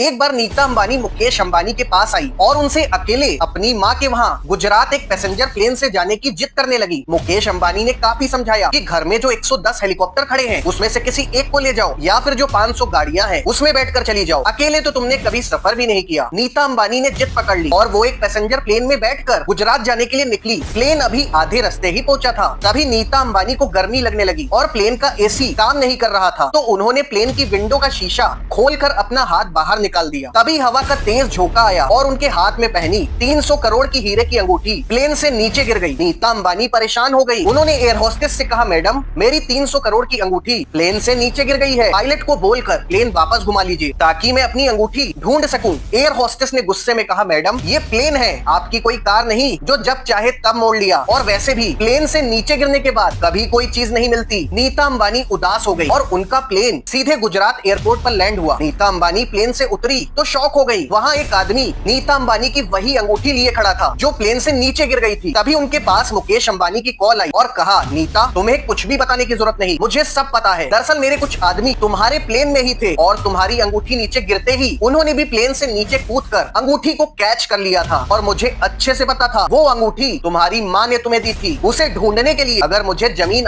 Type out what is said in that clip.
एक बार नीता अंबानी मुकेश अंबानी के पास आई और उनसे अकेले अपनी माँ के वहाँ गुजरात एक पैसेंजर प्लेन से जाने की जिद करने लगी। मुकेश अंबानी ने काफी समझाया कि घर में जो 110 हेलीकॉप्टर खड़े हैं उसमें से किसी एक को ले जाओ या फिर जो 500 गाड़ियां हैं उसमें बैठकर चली जाओ, अकेले तो तुमने कभी सफर भी नहीं किया। नीता अंबानी ने जिद पकड़ ली और वो एक पैसेंजर प्लेन में बैठकर गुजरात जाने के लिए निकली। प्लेन अभी आधे रास्ते ही पहुंचा था, तभी नीता अंबानी को गर्मी लगने लगी और प्लेन का एसी काम नहीं कर रहा था। तो उन्होंने प्लेन की विंडो का शीशा खोलकर अपना हाथ बाहर निकाल दिया। तभी हवा का तेज झोंका आया और उनके हाथ में पहनी 300 करोड़ की हीरे की अंगूठी प्लेन से नीचे गिर गई। नीता अंबानी परेशान हो गई। उन्होंने एयर होस्टेस से कहा, मैडम मेरी 300 करोड़ की अंगूठी प्लेन से नीचे गिर गई है, पायलट को बोलकर प्लेन वापस घुमा लीजिए ताकि मैं अपनी अंगूठी ढूंढ सकूं। एयर होस्टेस ने गुस्से में कहा, मैडम ये प्लेन है, आपकी कोई कार नहीं जो जब चाहे तब मोड़ लिया, और वैसे भी प्लेन से नीचे गिरने के बाद कभी कोई चीज नहीं मिलती। नीता अंबानी उदास हो गई और उनका प्लेन सीधे गुजरात एयरपोर्ट पर लैंड हुआ। नीता अंबानी प्लेन से उतरी तो शॉक हो गई। वहाँ एक आदमी नीता अंबानी की वही अंगूठी लिए खड़ा था जो प्लेन से नीचे गिर गई थी। तभी उनके पास मुकेश अंबानी की कॉल आई और कहा, नीता तुम्हें कुछ भी बताने की जरूरत नहीं, मुझे सब पता है। दरअसल मेरे कुछ आदमी तुम्हारे प्लेन में ही थे और तुम्हारी अंगूठी नीचे गिरते ही उन्होंने भी प्लेन से नीचे कूदकर अंगूठी को कैच कर लिया था और मुझे अच्छे से पता था वो अंगूठी तुम्हारी माँ ने तुम्हें दी थी। उसे ढूंढने के लिए अगर मुझे जमीन